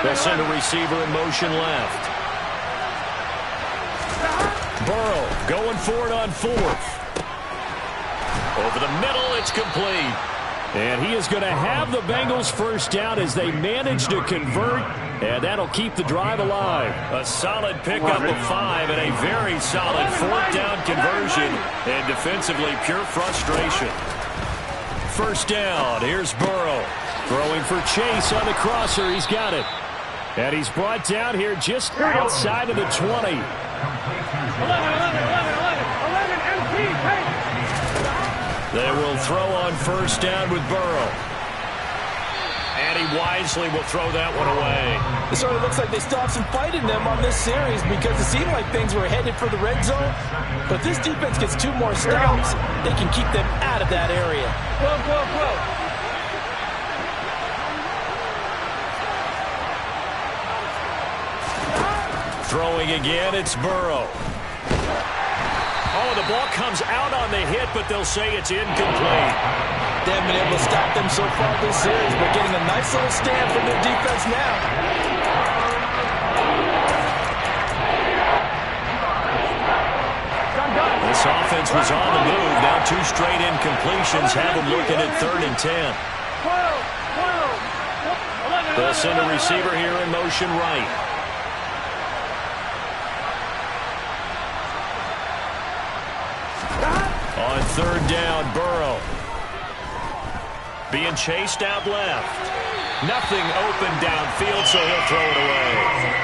They'll send a receiver in motion left. Burrow going for it on fourth. Over the middle, it's complete. And he is going to have the Bengals first down as they manage to convert, and that'll keep the drive alive. A solid pickup of 5 and a very solid fourth down conversion, and defensively pure frustration. First down, here's Burrow. Throwing for Chase on the crosser, he's got it. And he's brought down here just outside of the 20. 11, MP, they will throw on first down with Burrow. And he wisely will throw that one away. It sort of looks like they still have some fight in them on this series because it seemed like things were headed for the red zone. But this defense gets 2 more stops. They can keep them out of that area. Throwing again, it's Burrow. Oh, the ball comes out on the hit, but they'll say it's incomplete. They haven't been able to stop them so far this series, but getting a nice little stand from their defense now. This offense was on the move. Now 2 straight incompletions have them looking at 3rd and 10. They'll send a receiver here in motion right. On 3rd down, Burrow. Being chased out left. Nothing open downfield, so he'll throw it away.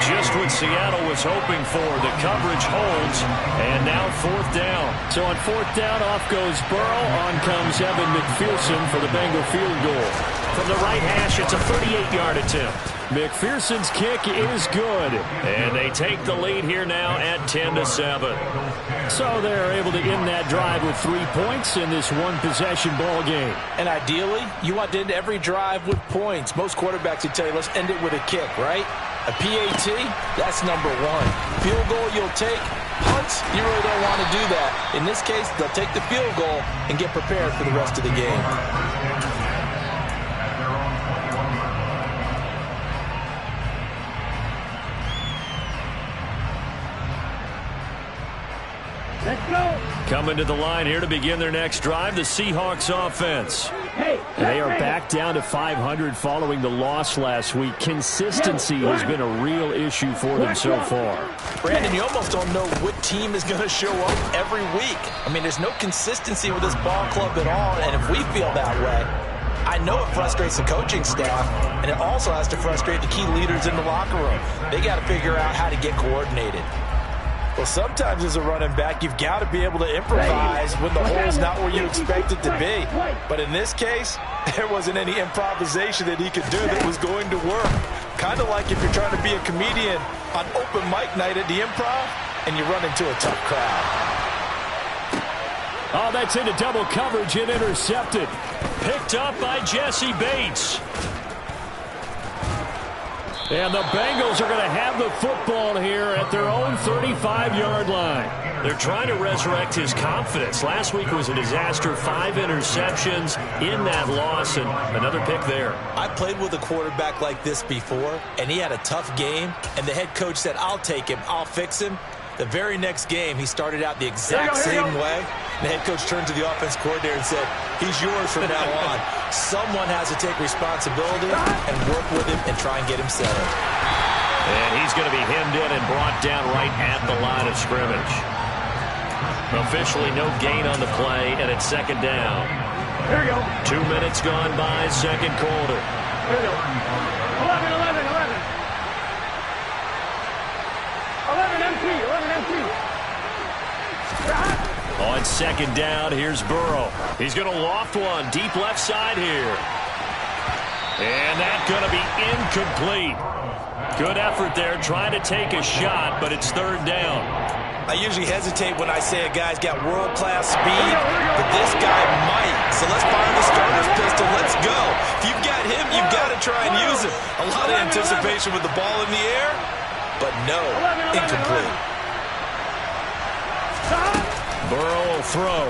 Just what Seattle was hoping for. The coverage holds, and now 4th down. So on 4th down, off goes Burrow. On comes Evan McPherson for the Bengal field goal. From the right hash, it's a 38-yard attempt. McPherson's kick is good. And they take the lead here now at 10-7. So they're able to end that drive with 3 points in this one-possession ball game. And ideally, you want to end every drive with points. Most quarterbacks would tell you, let's end it with a kick, right? A PAT, that's number 1. Field goal you'll take. Punts, you really don't want to do that. In this case, they'll take the field goal and get prepared for the rest of the game. Coming to the line here to begin their next drive, the Seahawks offense. They are back down to 500 following the loss last week. Consistency has been a real issue for them so far. Brandon, you almost don't know what team is going to show up every week. I mean, there's no consistency with this ball club at all, and if we feel that way, I know it frustrates the coaching staff, and it also has to frustrate the key leaders in the locker room. They got to figure out how to get coordinated. Well, sometimes as a running back, you've got to be able to improvise when the hole's not where you expect it to be. But in this case, there wasn't any improvisation that he could do that was going to work. Kind of like if you're trying to be a comedian on open mic night at the Improv and you run into a tough crowd. Oh, that's into double coverage and intercepted. Picked up by Jesse Bates. And the Bengals are going to have the football here at their own 35-yard line. They're trying to resurrect his confidence. Last week was a disaster. 5 interceptions in that loss, and another pick there. I played with a quarterback like this before, and he had a tough game, and the head coach said, I'll take him, I'll fix him. The very next game, he started out the exact same way. The head coach turned to the offense coordinator and said, he's yours from now on. Someone has to take responsibility and work with him and try and get him settled. And he's going to be hemmed in and brought down right at the line of scrimmage. Officially no gain on the play, and it's 2nd down. Here you go. 2 minutes gone by, 2nd quarter. Here you go. 11. 11 MP. On 2nd down, here's Burrow. He's going to loft one deep left side here. And that's going to be incomplete. Good effort there trying to take a shot, but it's 3rd down. I usually hesitate when I say a guy's got world-class speed, but this guy might. So let's fire the starter's pistol. Let's go. If you've got him, you've got to try and use him. A lot of anticipation with the ball in the air, but no, incomplete. Burrow will throw.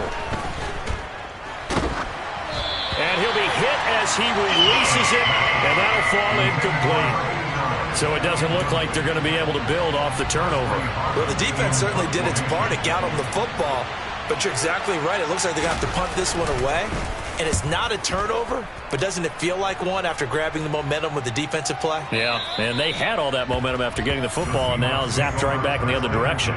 And he'll be hit as he releases it, and that'll fall incomplete. So it doesn't look like they're going to be able to build off the turnover. Well, the defense certainly did its part to get them the football, but you're exactly right. It looks like they're going to have to punt this one away, and it's not a turnover, but doesn't it feel like one after grabbing the momentum with the defensive play? Yeah, and they had all that momentum after getting the football, and now zapped right back in the other direction.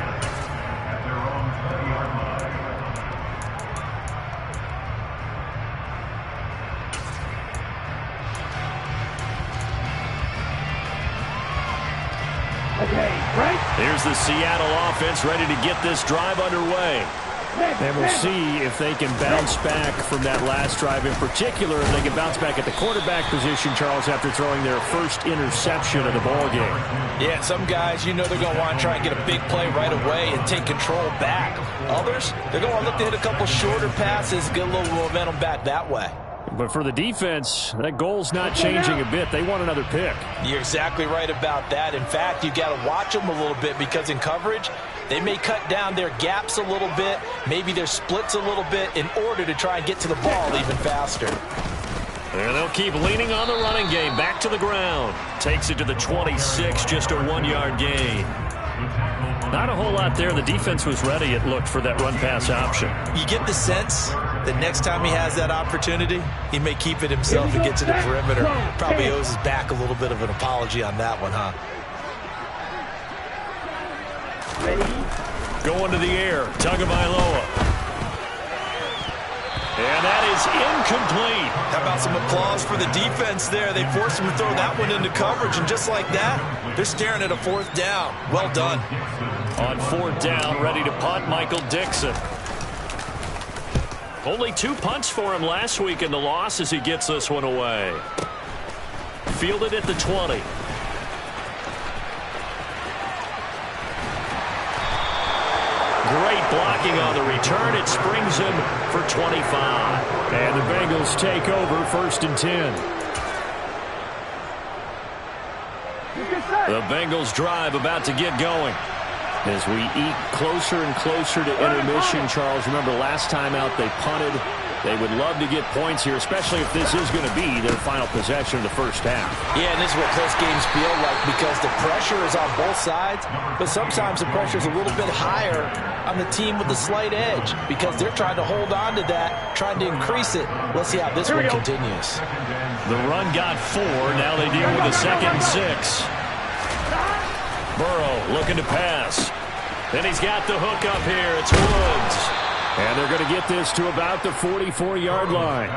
Here's the Seattle offense ready to get this drive underway. And we'll see if they can bounce back from that last drive. In particular, if they can bounce back at the quarterback position, Charles, after throwing their first interception of the ball game. Yeah, some guys, they're going to want to try and get a big play right away and take control back. Others, they're going to look to hit a couple shorter passes, get a little momentum back that way. But for the defense, that goal's not changing a bit. They want another pick. You're exactly right about that. In fact, you've got to watch them a little bit because in coverage, they may cut down their gaps a little bit, maybe their splits a little bit in order to try and get to the ball even faster. And they'll keep leaning on the running game. Back to the ground. Takes it to the 26, just a 1-yard gain. Not a whole lot there. The defense was ready, it looked, for that run-pass option. You get the sense that next time he has that opportunity, he may keep it himself and get to the perimeter. Probably owes his back a little bit of an apology on that one, huh? Going to the air. Tagovailoa. And that is incomplete. How about some applause for the defense there? They forced him to throw that one into coverage, and just like that, they're staring at a 4th down. Well done. On 4th down, ready to punt, Michael Dixon. Only 2 punts for him last week in the loss as he gets this one away. Fielded at the 20. Great blocking on the return. It springs him for 25. And the Bengals take over 1st and 10. The Bengals drive about to get going. As we eat closer and closer to intermission, Charles, remember last time out they punted. They would love to get points here, especially if this is going to be their final possession of the first half. Yeah, and this is what close games feel like because the pressure is on both sides, but sometimes the pressure is a little bit higher on the team with the slight edge because they're trying to hold on to that, trying to increase it. Let's see how this one continues. The run got 4. Now they deal with a 2nd and 6. Burrow looking to pass. Then he's got the hook up here. It's Woods. And they're going to get this to about the 44-yard line.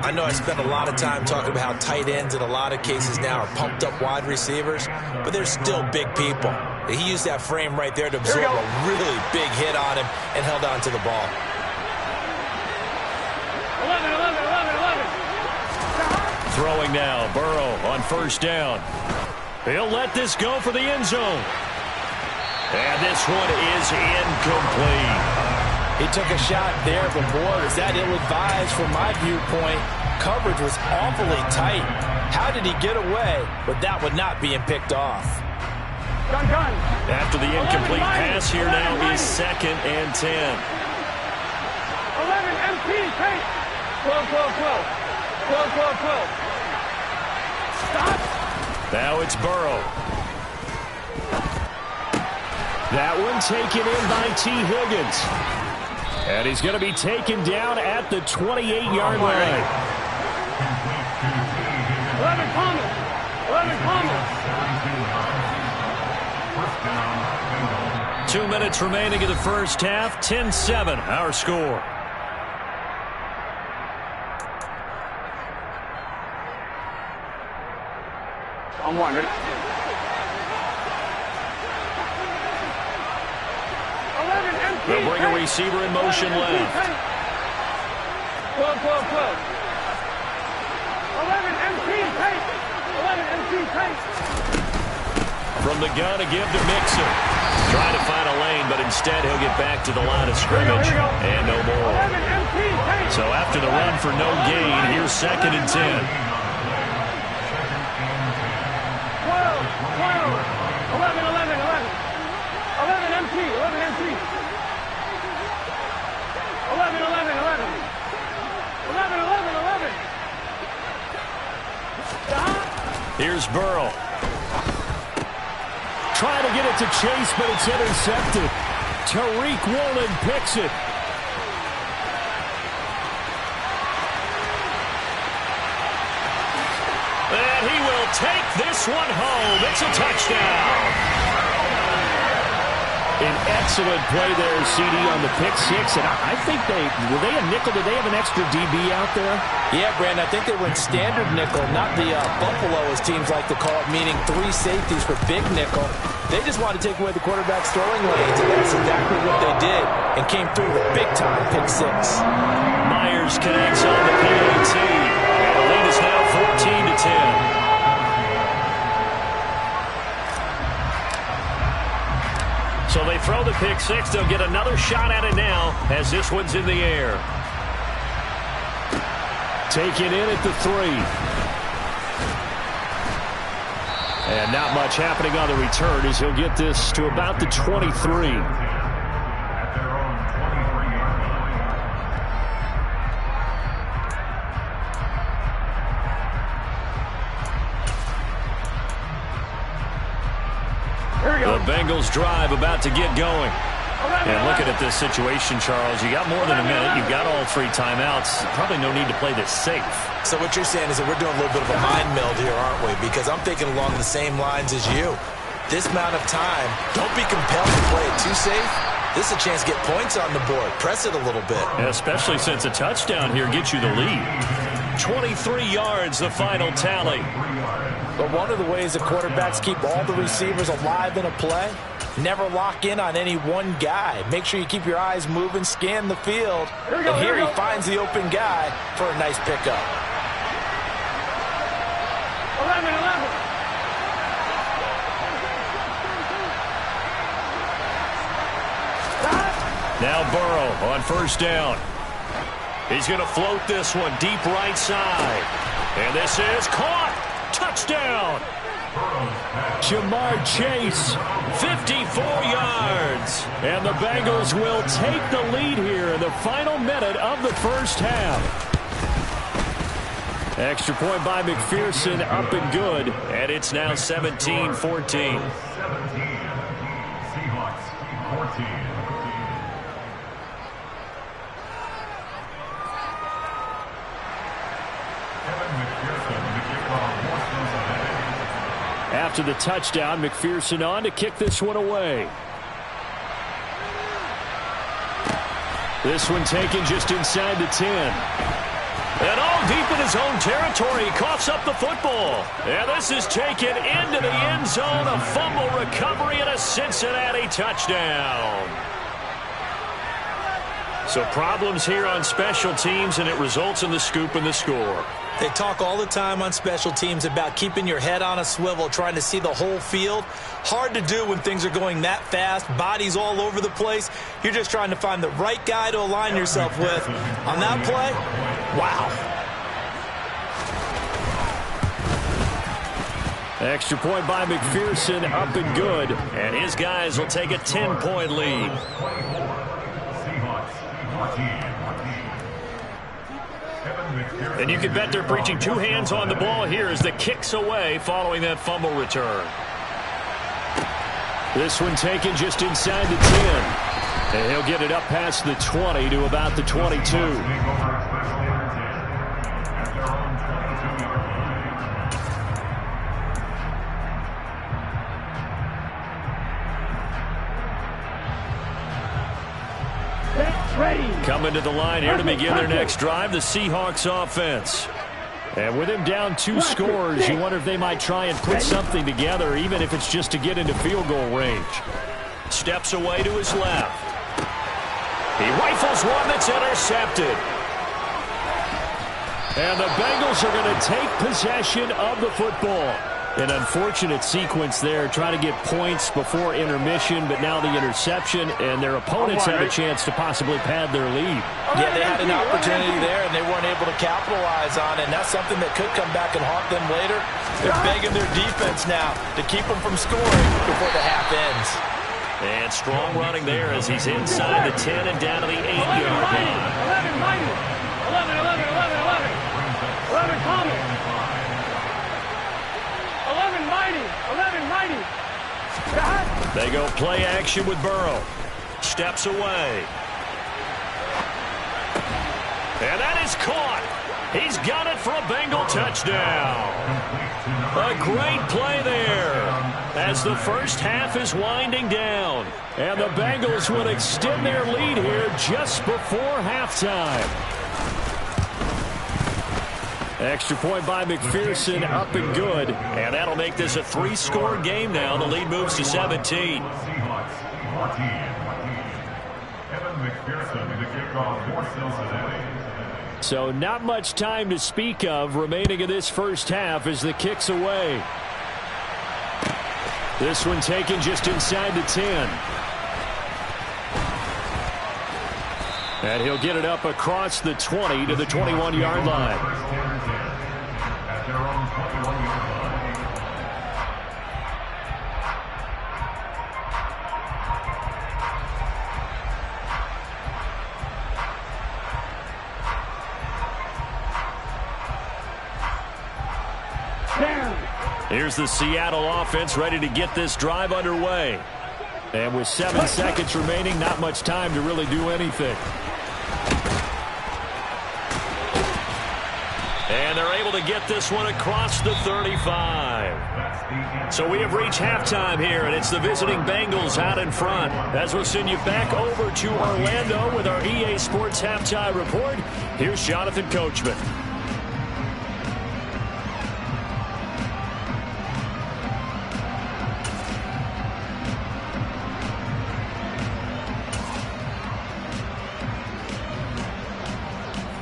I know I spent a lot of time talking about how tight ends in a lot of cases now are pumped up wide receivers, but they're still big people. He used that frame right there to absorb a really big hit on him and held on to the ball. 11. Throwing now, Burrow on 1st down. He'll let this go for the end zone. And this one is incomplete. He took a shot there, but boy, was that ill-advised from my viewpoint. Coverage was awfully tight. How did he get away with that one not being picked off? Gun. After the incomplete pass here now is 2nd and 10. 11 MP, take. 12. Stop. Now it's Burrow. That one taken in by T. Higgins. And he's going to be taken down at the 28-yard line. 11 Thomas. 2 minutes remaining in the first half. 10-7, our score. On 1, ready? They'll bring a receiver in motion left. 12. 11 MP, take. 11 MP, take. From the gun again to Mixon. Trying to find a lane, but instead he'll get back to the line of scrimmage. And no more. So after the run for no gain, here's 2nd and 10. 12. 11 MP. Here's Burrow. Trying to get it to Chase, but it's intercepted. Tariq Woolen picks it. And he will take this one home. It's a touchdown. An excellent play there, CD, on the pick six. And I think were they a nickel? Did they have an extra DB out there? Yeah, Brandon, I think they were in standard nickel, not the Buffalo, as teams like to call it, meaning 3 safeties for big nickel. They just wanted to take away the quarterback's throwing lanes, and that's exactly what they did, and came through with big-time pick six. Myers connects on the PAT. And the lead is now 14-10. So they throw the pick six. They'll get another shot at it now as this one's in the air. Taken in at the 3. And not much happening on the return as he'll get this to about the 23. The Bengals drive about to get going. And looking at this situation, Charles, you got more than a minute. You've got all 3 timeouts. Probably no need to play this safe. So what you're saying is that we're doing a little bit of a mind meld here, aren't we? Because I'm thinking along the same lines as you. This amount of time, don't be compelled to play it too safe. This is a chance to get points on the board. Press it a little bit. Especially since a touchdown here gets you the lead. 23 yards, the final tally. But one of the ways that quarterbacks keep all the receivers alive in a play, never lock in on any one guy. Make sure you keep your eyes moving, scan the field. And here he finds the open guy for a nice pickup. 11. Now Burrow on first down. He's going to float this one deep right side. And this is caught. Touchdown. Jamar Chase, 54 yards. And the Bengals will take the lead here in the final minute of the first half. Extra point by McPherson, up and good. And it's now 17-14. 17, Seahawks 14. After the touchdown, McPherson on to kick this one away. This one taken just inside the 10. And all deep in his own territory, he coughs up the football. And this is taken into the end zone. A fumble recovery and a Cincinnati touchdown. So problems here on special teams, and it results in the scoop and the score. They talk all the time on special teams about keeping your head on a swivel, trying to see the whole field. Hard to do when things are going that fast, bodies all over the place. You're just trying to find the right guy to align yourself with. On that play, wow. Extra point by McPherson, up and good. And his guys will take a 10-point lead. And you can bet they're preaching 2 hands on the ball here as the kick's away following that fumble return. This one taken just inside the 10. And he'll get it up past the 20 to about the 22. Coming to the line here to begin their next drive, the Seahawks offense. And with him down 2 scores, you wonder if they might try and put something together, even if it's just to get into field goal range. Steps away to his left. He rifles one that's intercepted. And the Bengals are going to take possession of the football. An unfortunate sequence there, trying to get points before intermission, but now the interception, and their opponents have a chance to possibly pad their lead. Yeah, they had an opportunity there, and they weren't able to capitalize on it, and that's something that could come back and haunt them later. They're begging their defense now to keep them from scoring before the half ends. And strong running there as he's inside the 10 and down to the 8-yard line. 11, Common. 11, They go play action with Burrow. Steps away. And that is caught. He's got it for a Bengal touchdown. A great play there as the first half is winding down. And the Bengals will extend their lead here just before halftime. Extra point by McPherson, up and good. And that'll make this a 3-score game now. The lead moves to 17. So not much time to speak of remaining in this first half as the kick's away. This one taken just inside the 10. And he'll get it up across the 20 to the 21-yard line. Here's the Seattle offense ready to get this drive underway. And with 7 seconds remaining, not much time to really do anything. And they're able to get this one across the 35. So we have reached halftime here, and it's the visiting Bengals out in front. As we'll send you back over to Orlando with our EA Sports Halftime Report, here's Jonathan Coachman.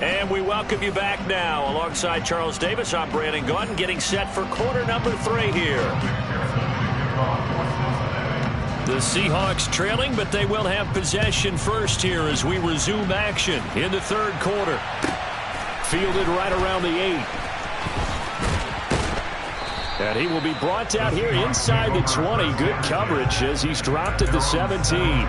And we welcome you back now. Alongside Charles Davis, I'm Brandon Gunn, getting set for quarter number 3 here. The Seahawks trailing, but they will have possession first here as we resume action in the third quarter. Fielded right around the 8. And he will be brought down here inside the 20. Good coverage as he's dropped at the 17.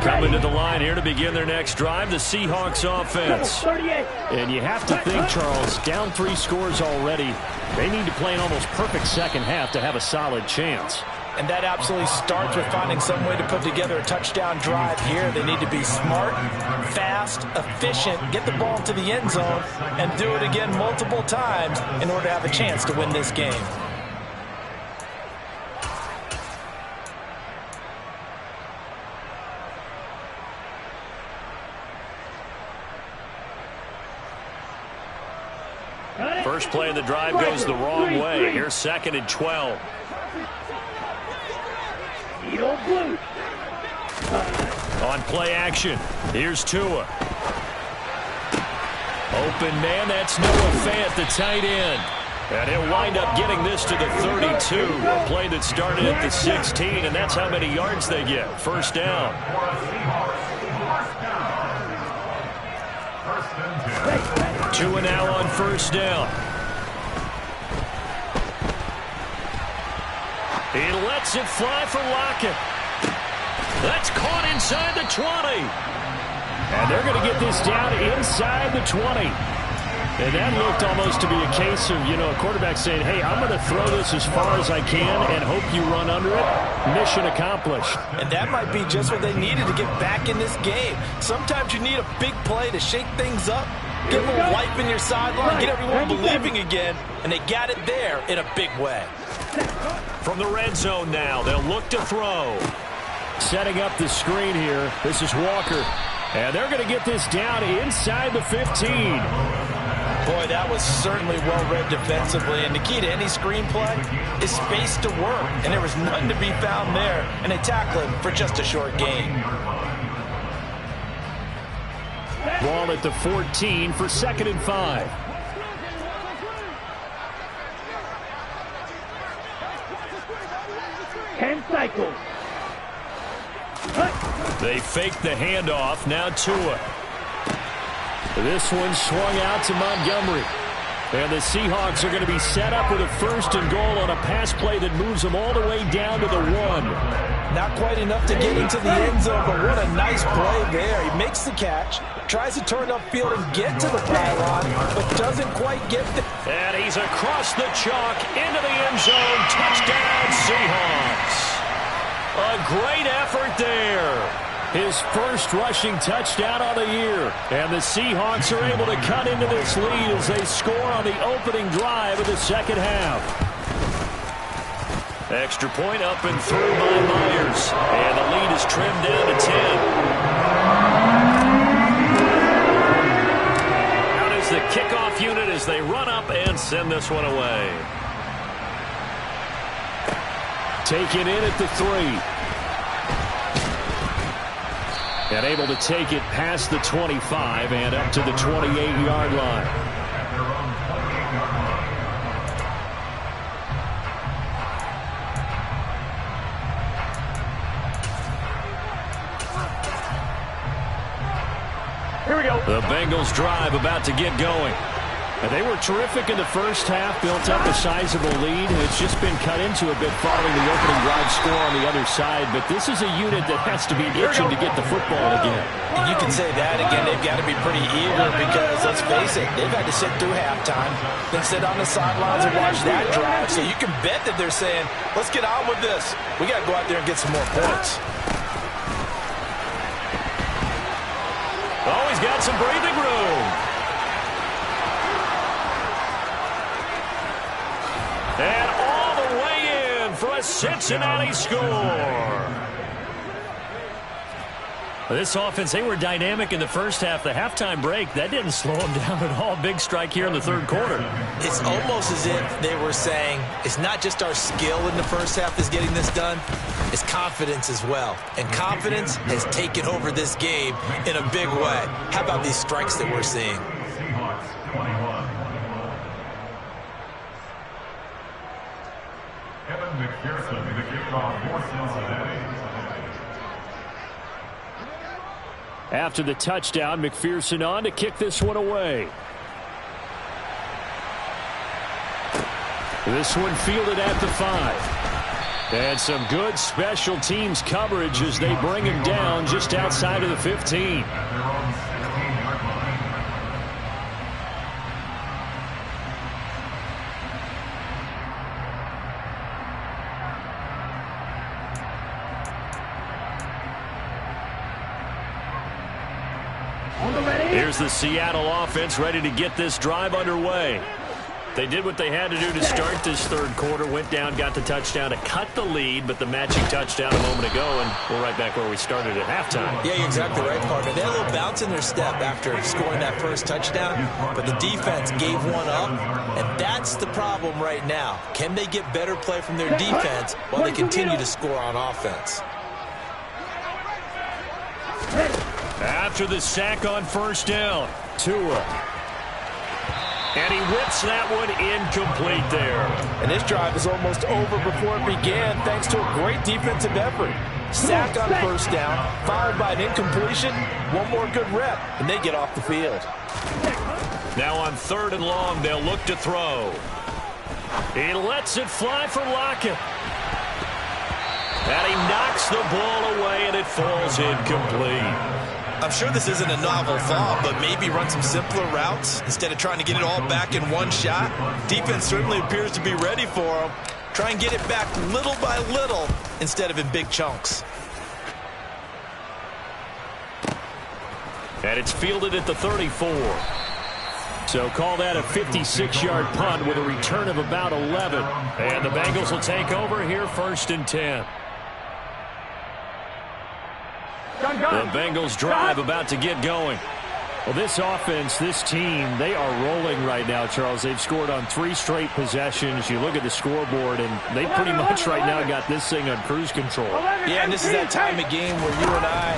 Coming to the line here to begin their next drive, the Seahawks offense. And you have to think, Charles, down 3 scores already. They need to play an almost perfect second half to have a solid chance. And that absolutely starts with finding some way to put together a touchdown drive here. They need to be smart, fast, efficient, get the ball to the end zone, and do it again multiple times in order to have a chance to win this game. First play of the drive goes the wrong way. Here's 2nd and 12. On play action, here's Tua. Open man, that's Noah Fant, the tight end. And he'll wind up getting this to the 32. A play that started at the 16, and that's how many yards they get. First down. Tua now on first down. He lets it fly for Lockett. That's caught inside the 20. And they're going to get this down inside the 20. And that looked almost to be a case of, a quarterback saying, hey, I'm going to throw this as far as I can and hope you run under it. Mission accomplished. And that might be just what they needed to get back in this game. Sometimes you need a big play to shake things up, get a little life in your sideline, get everyone believing again, and they got it there in a big way. From the red zone now, they'll look to throw. Setting up the screen here, this is Walker. And they're going to get this down inside the 15. Boy, that was certainly well-read defensively, and the key to any screenplay is space to work, and there was none to be found there, and they tackle him for just a short gain. Ball at the 14 for 2nd and 5. Cycles. They fake the handoff. Now Tua. This one swung out to Montgomery. And the Seahawks are going to be set up with a 1st and goal on a pass play that moves them all the way down to the 1. Not quite enough to get into the end zone, but what a nice play there. He makes the catch, tries to turn upfield and get to the pylon, but doesn't quite get there. And he's across the chalk into the end zone. Touchdown, Seahawks. A great effort there. His first rushing touchdown of the year. And the Seahawks are able to cut into this lead as they score on the opening drive of the second half. Extra point up and through by Myers. And the lead is trimmed down to 10. Out is the kickoff unit as they run up and send this one away. Taken in at the 3. And able to take it past the 25 and up to the 28-yard line. Here we go. The Bengals drive about to get going. And they were terrific in the first half, built up a sizable lead. It's just been cut into a bit following the opening drive score on the other side. But this is a unit that has to be itching to get the football again. And you can say that again. They've got to be pretty eager because, let's face it, they've had to sit through halftime, then sit on the sidelines and watch that drive. So you can bet that they're saying, let's get on with this. We got to go out there and get some more points. Oh, he's got some breathing room. And all the way in for a Cincinnati score. This offense, they were dynamic in the first half. The halftime break, that didn't slow them down at all. Big strike here in the third quarter. It's almost as if they were saying, it's not just our skill in the first half that's getting this done, it's confidence as well. And confidence has taken over this game in a big way. How about these strikes that we're seeing? McPherson, the kickoff for Cincinnati. After the touchdown, McPherson on to kick this one away. This one fielded at the 5. And some good special teams coverage as they bring him down just outside of the 15. Here's the Seattle offense ready to get this drive underway. They did what they had to do to start this third quarter, went down, got the touchdown to cut the lead, but the matching touchdown a moment ago, and we're right back where we started at halftime. Yeah, you're exactly right, partner. They had a little bounce in their step after scoring that first touchdown, but the defense gave one up, and that's the problem right now. Can they get better play from their defense while they continue to score on offense? After the sack on first down, Tua. And he whips that one incomplete there. And this drive is almost over before it began thanks to a great defensive effort. Sack on first down, followed by an incompletion, one more good rep, and they get off the field. Now on 3rd and long, they'll look to throw. He lets it fly for Lockett. And he knocks the ball away, and it falls incomplete. I'm sure this isn't a novel thought, but maybe run some simpler routes instead of trying to get it all back in one shot. Defense certainly appears to be ready for him. Try and get it back little by little instead of in big chunks. And it's fielded at the 34. So call that a 56-yard punt with a return of about 11. And the Bengals will take over here 1st and 10. The Bengals drive about to get going. Well, this offense, this team, they are rolling right now, Charles. They've scored on 3 straight possessions. You look at the scoreboard, and they pretty much right now got this thing on cruise control. Yeah, and this is that time of game where you and I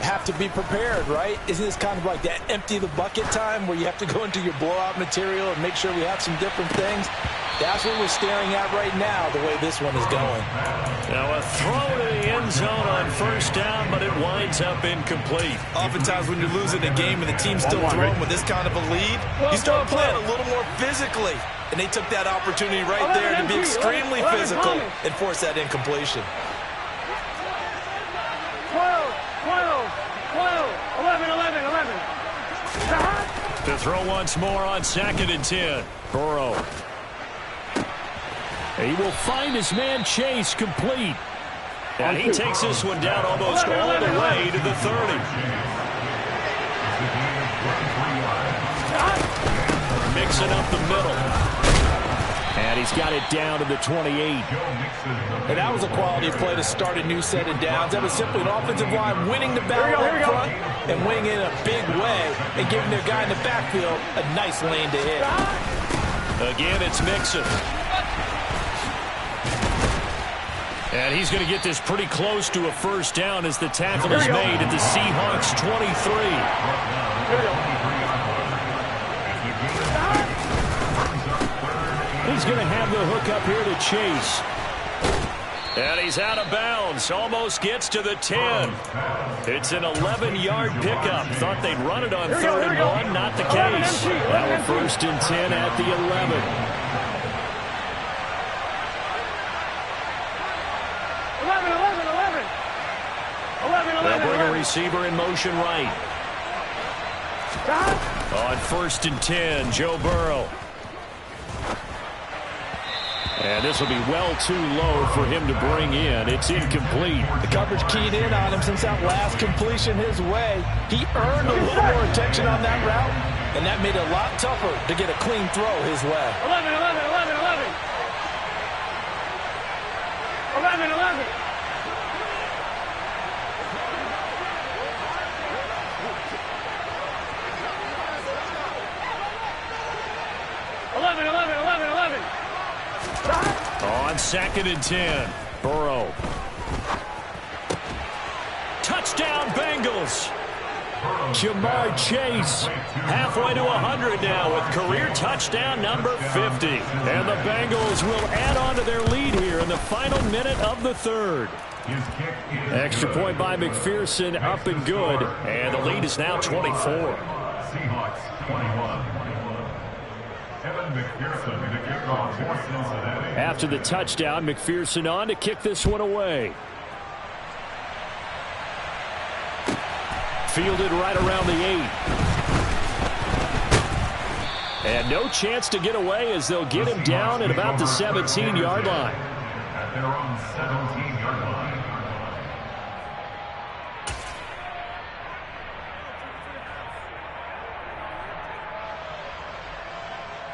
have to be prepared, right? Isn't this kind of like that empty the bucket time where you have to go into your blowout material and make sure we have some different things? That's what we're staring at right now, the way this one is going. Now a throw to the end zone on first down, but it winds up incomplete. Oftentimes when you're losing a game and the team's still throwing with this kind of a lead, you start playing a little more physically. And they took that opportunity right there to be extremely physical and force that incompletion. 11. To throw once more on 2nd and 10. Burrow. He will find his man Chase complete. And he takes this one down almost all the way to the 30. Mixing up the middle. And he's got it down to the 28. And that was a quality play to start a new set of downs. That was simply an offensive line winning the battle up front and winning in a big way and giving their guy in the backfield a nice lane to hit. Again, it's Mixon. And he's going to get this pretty close to a first down as the tackle is made at the Seahawks 23. He's going to have the hook up here to Chase. And he's out of bounds. Almost gets to the 10. It's an 11-yard pickup. Thought they'd run it on 3rd and 1. Not the case. Now we're 1st and 10 at the 11. 11. They'll bring a receiver in motion right. On 1st and 10, Joe Burrow. And this will be well too low for him to bring in. It's incomplete. The coverage keyed in on him since that last completion his way. He earned a little more attention on that route, and that made it a lot tougher to get a clean throw his way. 11. 11. On 2nd and 10, Burrow. Touchdown, Bengals. Jamar Chase halfway to 100 now with career touchdown number 50. And the Bengals will add on to their lead here in the final minute of the 3rd. Extra point by McPherson, up and good. And the lead is now 24. Seahawks 21. After the touchdown, McPherson on to kick this one away. Fielded right around the 8. And no chance to get away as they'll get him down at about the 17-yard line. At their own 17-yard line.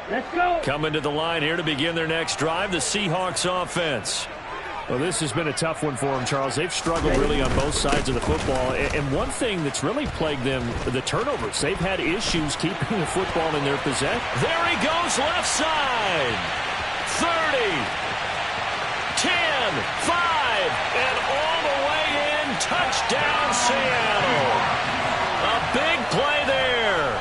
Let's go. Coming to the line here to begin their next drive, the Seahawks offense. Well, this has been a tough one for them, Charles. They've struggled really on both sides of the football. And one thing that's really plagued them, the turnovers. They've had issues keeping the football in their possession. There he goes, left side. 30, 10, 5, and all the way in. Touchdown, Seattle. A big play there.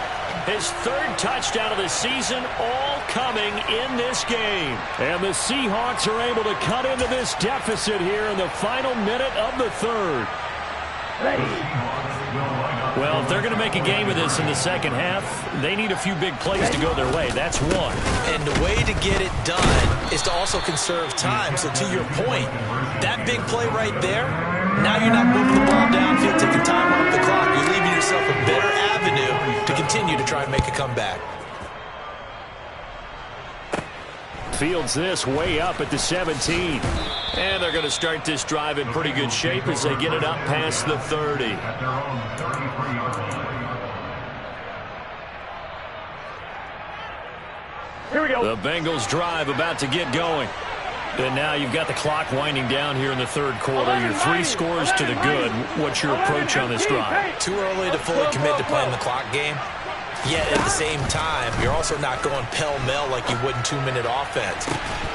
His 3rd touchdown of the season, all coming in this game. And the Seahawks are able to cut into this deficit here in the final minute of the 3rd. Well, if they're going to make a game of this in the second half, they need a few big plays to go their way. That's one. And the way to get it done is to also conserve time. So to your point, that big play right there, now you're not moving the ball downfield, taking time off the clock. You're leaving yourself a better avenue to continue to try and make a comeback. Fields this way up at the 17. And they're going to start this drive in pretty good shape as they get it up past the 30. At their own 33-yard line. Here we go. The Bengals drive about to get going. And now you've got the clock winding down here in the 3rd quarter. You're 3 scores to the good. What's your approach on this drive? Too early to fully commit to playing the clock game. Yet at the same time, you're also not going pell-mell like you would in 2-minute offense.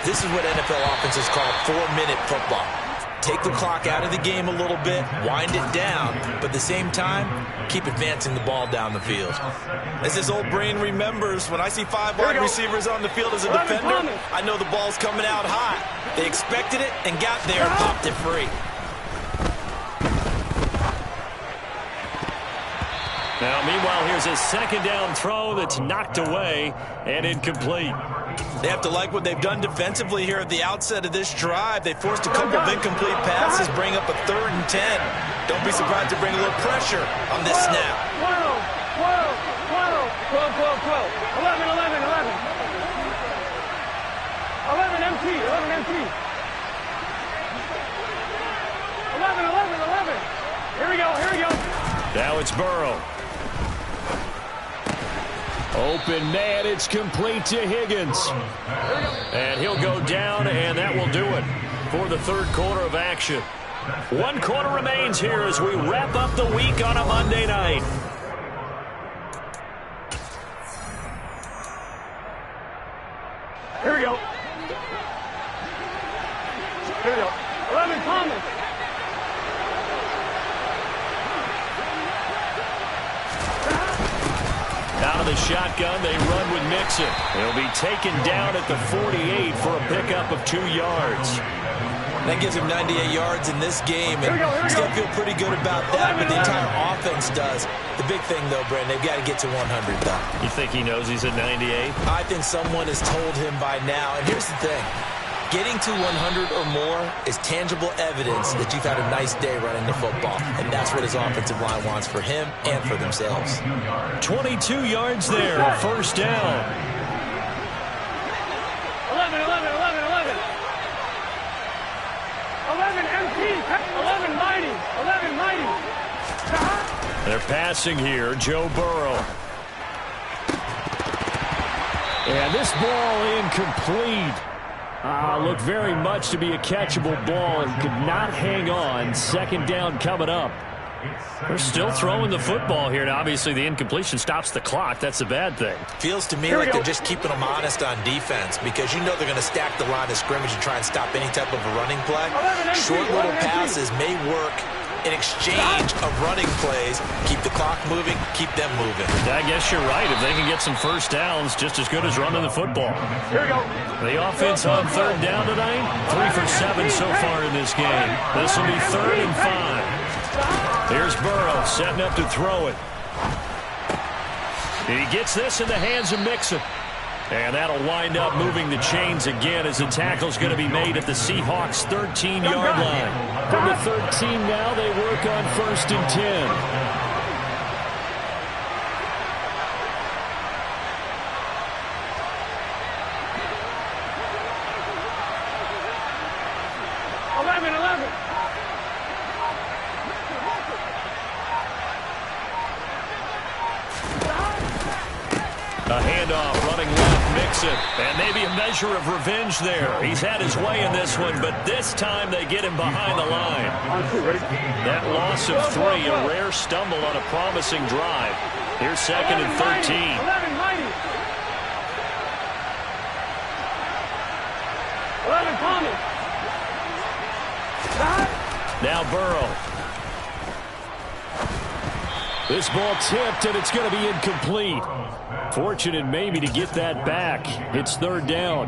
This is what NFL offenses call 4-minute football. take the clock out of the game a little bit, wind it down, but at the same time, keep advancing the ball down the field. As his old brain remembers, when I see 5 wide receivers on the field as a defender, I know the ball's coming out hot. They expected it and got there and popped it free. Now, meanwhile, here's a second down throw that's knocked away and incomplete. They have to like what they've done defensively here at the outset of this drive. They forced a couple of incomplete passes, bring up a 3rd and 10. Don't be surprised to bring a little pressure on this snap. 12, 11, 11, 11. 11 MT, 11 MT. 11, 11, 11. Here we go, here we go. Now it's Burrow. Open man, it's complete to Higgins. And he'll go down, and that will do it for the third quarter of action. 1 quarter remains here as we wrap up the week on a Monday night. Here we go. Here we go. 11 Thomas. Out of the shotgun, they run with Mixon. He'll be taken down at the 48 for a pickup of 2 yards. That gives him 98 yards in this game, and he's going to feel pretty good about that, but the entire offense does. The big thing, though, Brandon, they've got to get to 100, though. You think he knows he's at 98? I think someone has told him by now, and here's the thing. Getting to 100 or more is tangible evidence that you've had a nice day running the football, and that's what his offensive line wants for him and for themselves. 22 yards there, first down. 11, 11, 11, 11. 11 MT, 11 mighty, 11 mighty. They're passing here, Joe Burrow. And this ball incomplete. Looked very much to be a catchable ball and could not hang on. Second down coming up. They're still throwing the football here, and obviously the incompletion stops the clock. That's a bad thing. Feels to me like they're just keeping them honest on defense because you know they're going to stack the line of scrimmage and try and stop any type of a running play. Short little passes may work in exchange of running plays. Keep the clock moving, keep them moving. I guess you're right. If they can get some first downs, just as good as running the football. Here we go. The offense on third down tonight, 3 for 7 so far in this game. This will be 3rd and 5. Here's Burrow setting up to throw it. And he gets this in the hands of Mixon. And that'll wind up moving the chains again as the tackle's going to be made at the Seahawks' 13-yard line. From the 13 now, they work on 1st and 10. A handoff, running left, Mixon. And maybe a measure of revenge there. He's had his way in this one, but this time they get him behind the line. That loss of 3, a rare stumble on a promising drive. Here's 2nd and 13. 11 mighty. 11 Thomas. Now Burrow. This ball tipped, and it's going to be incomplete. Fortunate maybe to get that back. It's 3rd down.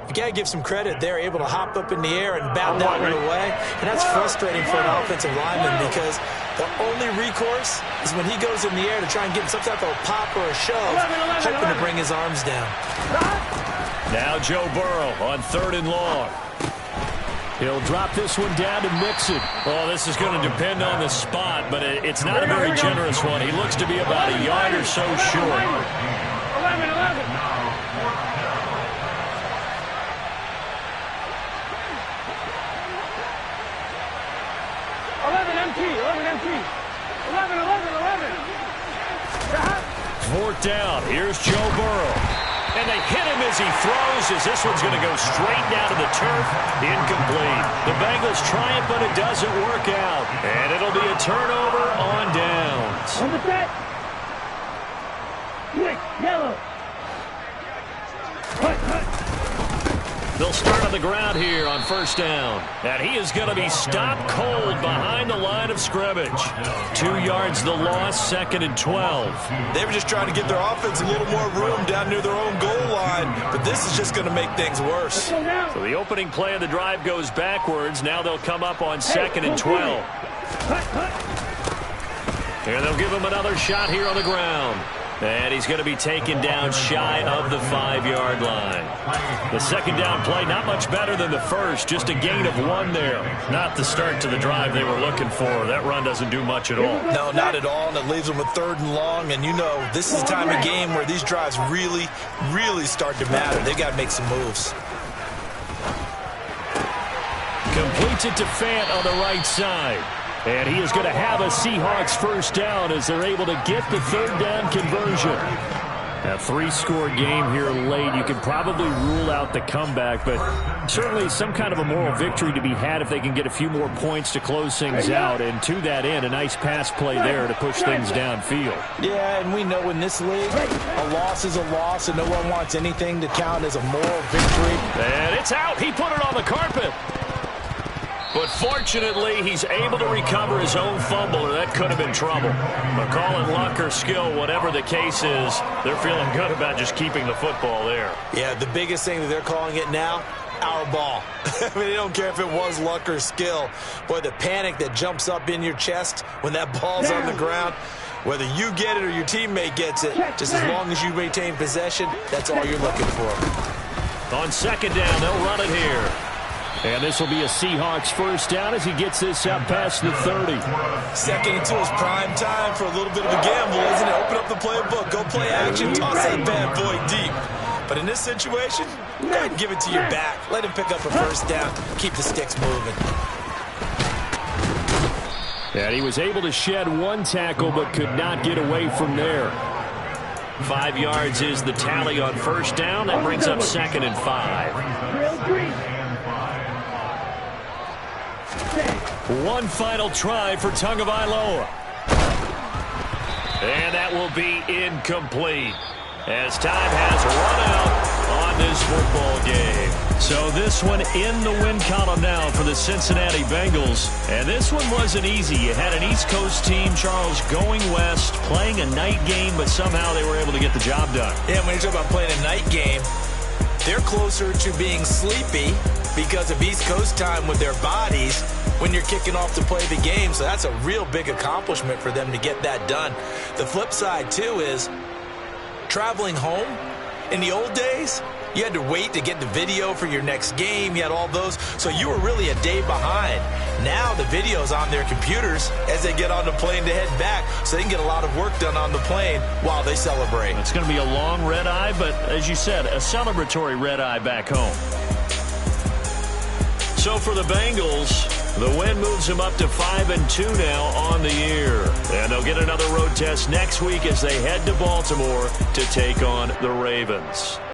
You got to give some credit. They're able to hop up in the air and bat that one away. And that's frustrating for an offensive lineman because the only recourse is when he goes in the air to try and get some type of a pop or a shove, hoping to bring his arms down. Now Joe Burrow on 3rd and long. He'll drop this one down to Mixon. Well, this is going to depend on the spot, but it's not a very generous one. He looks to be about a yard or so short. 11, 11. 11 MT, 11 MT. 11, 11, 11. 4th down. Here's Joe Burrow. And they hit him as he throws, as this one's going to go straight down to the turf. Incomplete. The Bengals try it, but it doesn't work out. And it'll be a turnover on downs. On the set. Quick, yellow. Hut, hut. They'll start on the ground here on first down. And he is going to be stopped cold behind the line of scrimmage. 2 yards the loss, 2nd and 12. They were just trying to give their offense a little more room down near their own goal line, but this is just going to make things worse. So the opening play of the drive goes backwards. Now they'll come up on 2nd and 12. Here they'll give him another shot here on the ground. And he's going to be taken down shy of the 5-yard line. The second down play, not much better than the first, just a gain of 1 there. Not the start to the drive they were looking for. That run doesn't do much at all. No, not at all, and it leaves them with 3rd and long. And you know, this is the time of game where these drives really, really start to matter. They've got to make some moves. Completes it to Fant on the right side. And he is going to have a Seahawks first down as they're able to get the 3rd down conversion. A 3-score game here late. You can probably rule out the comeback, but certainly some kind of a moral victory to be had if they can get a few more points to close things out. And to that end, a nice pass play there to push things downfield. Yeah, and we know in this league, a loss is a loss, and no one wants anything to count as a moral victory. And it's out. He put it on the carpet. But fortunately, he's able to recover his own fumble, or that could have been trouble. But call it luck or skill, whatever the case is, they're feeling good about just keeping the football there. Yeah, the biggest thing that they're calling it now, our ball. I mean, they don't care if it was luck or skill. Boy, the panic that jumps up in your chest when that ball's on the ground, whether you get it or your teammate gets it, just as long as you maintain possession, that's all you're looking for. On 2nd down, they'll run it here. And this will be a Seahawks first down as he gets this out past the 30. 2nd and 2 is prime time for a little bit of a gamble, isn't it? Open up the playbook, go play action, toss that bad boy deep. But in this situation, go ahead and give it to your back. Let him pick up a first down. Keep the sticks moving. And he was able to shed 1 tackle but could not get away from there. 5 yards is the tally on first down. That brings up 2nd and 5. One final try for Tagovailoa. And that will be incomplete as time has run out on this football game. So this one in the win column now for the Cincinnati Bengals. And this one wasn't easy. You had an East Coast team, Charles, going west, playing a night game, but somehow they were able to get the job done. Yeah, when you're talking about playing a night game, they're closer to being sleepy because of East Coast time with their bodies when you're kicking off to play the game. So that's a real big accomplishment for them to get that done. The flip side, too, is traveling home. In the old days, you had to wait to get the video for your next game. You had all those. So you were really a day behind. Now the video's on their computers as they get on the plane to head back, so they can get a lot of work done on the plane while they celebrate. It's going to be a long red eye, but as you said, a celebratory red eye back home. So for the Bengals, the win moves them up to 5-2 now on the year. And they'll get another road test next week as they head to Baltimore to take on the Ravens.